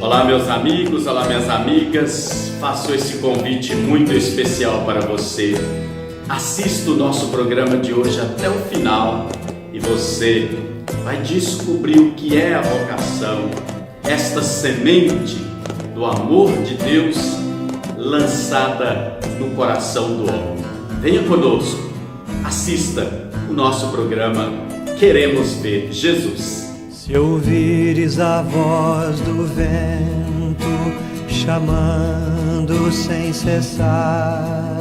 Olá meus amigos, olá minhas amigas, faço esse convite muito especial para você. Assista o nosso programa de hoje até o final e você vai descobrir o que é a vocação, esta semente do amor de Deus lançada no coração do homem. Venha conosco, assista o nosso programa Queremos Ver Jesus. Se ouvires a voz do vento chamando sem cessar,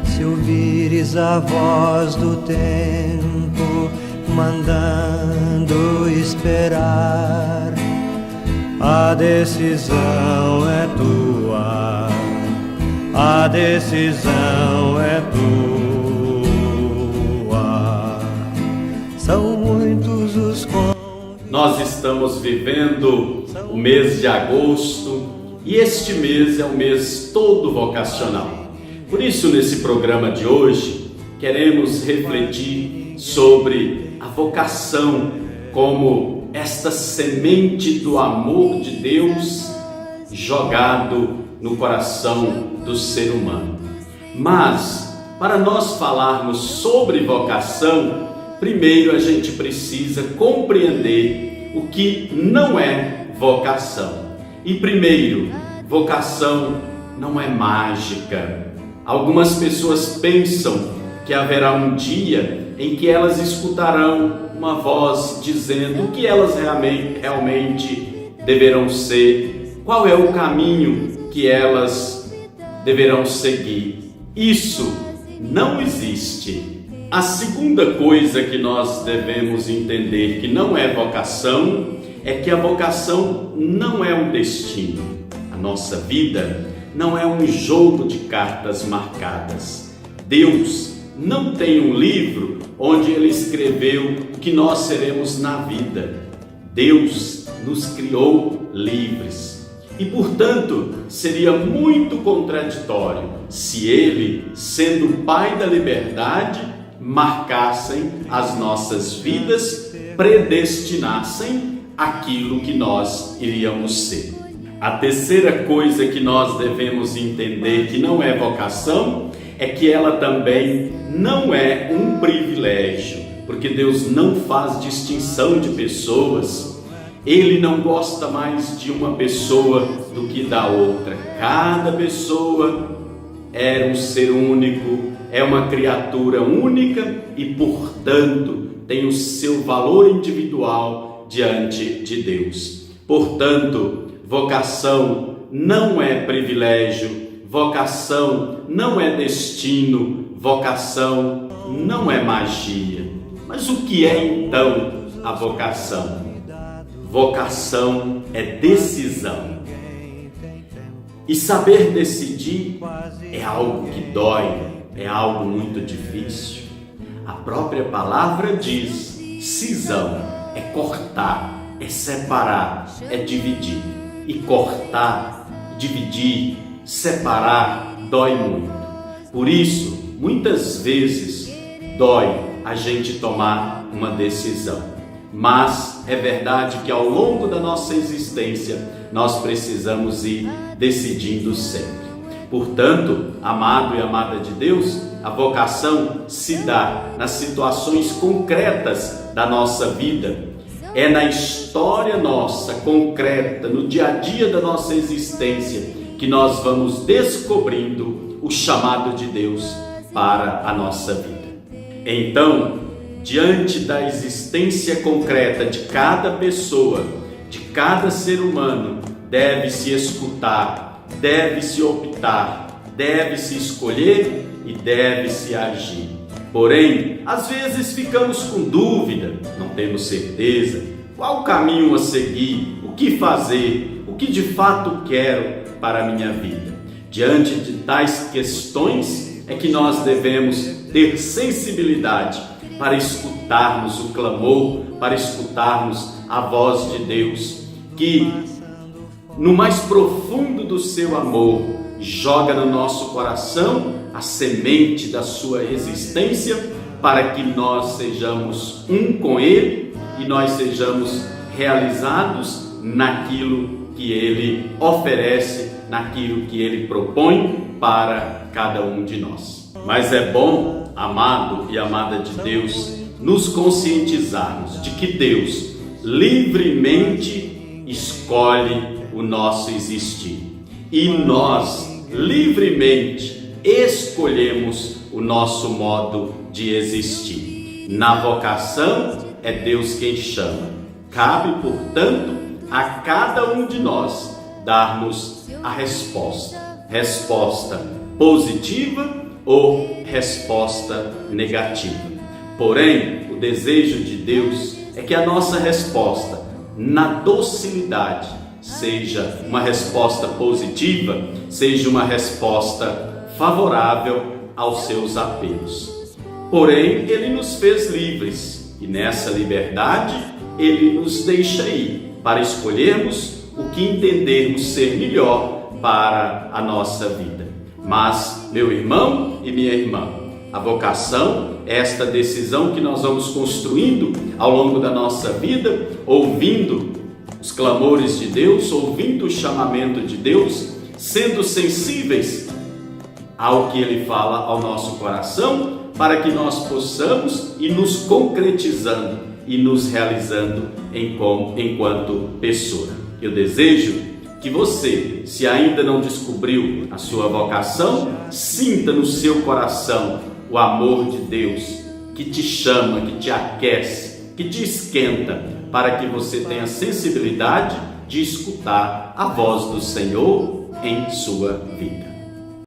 se ouvires a voz do tempo mandando esperar, a decisão é tua, a decisão é tua. São muitos os Nós estamos vivendo o mês de agosto e este mês é um mês todo vocacional. Por isso, nesse programa de hoje, queremos refletir sobre a vocação como esta semente do amor de Deus jogado no coração do ser humano. Mas, para nós falarmos sobre vocação, primeiro a gente precisa compreender o que não é vocação. E primeiro, vocação não é mágica. Algumas pessoas pensam que haverá um dia em que elas escutarão uma voz dizendo o que elas realmente deverão ser, qual é o caminho que elas deverão seguir. Isso não existe. A segunda coisa que nós devemos entender que não é vocação é que a vocação não é um destino. A nossa vida não é um jogo de cartas marcadas. Deus não tem um livro onde Ele escreveu o que nós seremos na vida. Deus nos criou livres. E, portanto, seria muito contraditório se Ele, sendo o Pai da liberdade, marcassem as nossas vidas, predestinassem aquilo que nós iríamos ser. A terceira coisa que nós devemos entender que não é vocação é que ela também não é um privilégio, porque Deus não faz distinção de pessoas. Ele não gosta mais de uma pessoa do que da outra. Cada pessoa é um ser único, é uma criatura única e, portanto, tem o seu valor individual diante de Deus. Portanto, vocação não é privilégio, vocação não é destino, vocação não é magia. Mas o que é então a vocação? Vocação é decisão. E saber decidir é algo que dói, é algo muito difícil. A própria palavra diz: cisão é cortar, é separar, é dividir. E cortar, dividir, separar dói muito. Por isso, muitas vezes dói a gente tomar uma decisão. Mas é verdade que ao longo da nossa existência nós precisamos ir decidindo sempre. Portanto, amado e amada de Deus, a vocação se dá nas situações concretas da nossa vida. É na história nossa, concreta, no dia a dia da nossa existência, que nós vamos descobrindo o chamado de Deus para a nossa vida. Então, diante da existência concreta de cada pessoa, de cada ser humano, deve-se escutar, deve-se optar, deve-se escolher e deve-se agir. Porém, às vezes ficamos com dúvida, não temos certeza, qual o caminho a seguir, o que fazer, o que de fato quero para a minha vida. Diante de tais questões é que nós devemos ter sensibilidade para escutarmos o clamor, para escutarmos a voz de Deus, que no mais profundo do seu amor joga no nosso coração a semente da sua existência, para que nós sejamos um com Ele e nós sejamos realizados naquilo que Ele oferece, naquilo que Ele propõe para cada um de nós. Mas é bom, amado e amada de Deus, nos conscientizarmos de que Deus livremente escolhe o nosso existir e nós livremente escolhemos o nosso modo de existir. Na vocação é Deus quem chama. Cabe, portanto, a cada um de nós darmos a resposta positiva ou resposta negativa. Porém, o desejo de Deus é que a nossa resposta na docilidade seja uma resposta positiva, seja uma resposta favorável aos seus apelos. Porém, Ele nos fez livres e nessa liberdade Ele nos deixa ir para escolhermos o que entendermos ser melhor para a nossa vida. Mas, meu irmão e minha irmã, a vocação é esta decisão que nós vamos construindo ao longo da nossa vida, ouvindo os clamores de Deus, ouvindo o chamamento de Deus, sendo sensíveis ao que Ele fala ao nosso coração, para que nós possamos ir nos concretizando e nos realizando enquanto pessoa. Eu desejo que você, se ainda não descobriu a sua vocação, sinta no seu coração o amor de Deus que te chama, que te aquece, que te esquenta, para que você tenha sensibilidade de escutar a voz do Senhor em sua vida.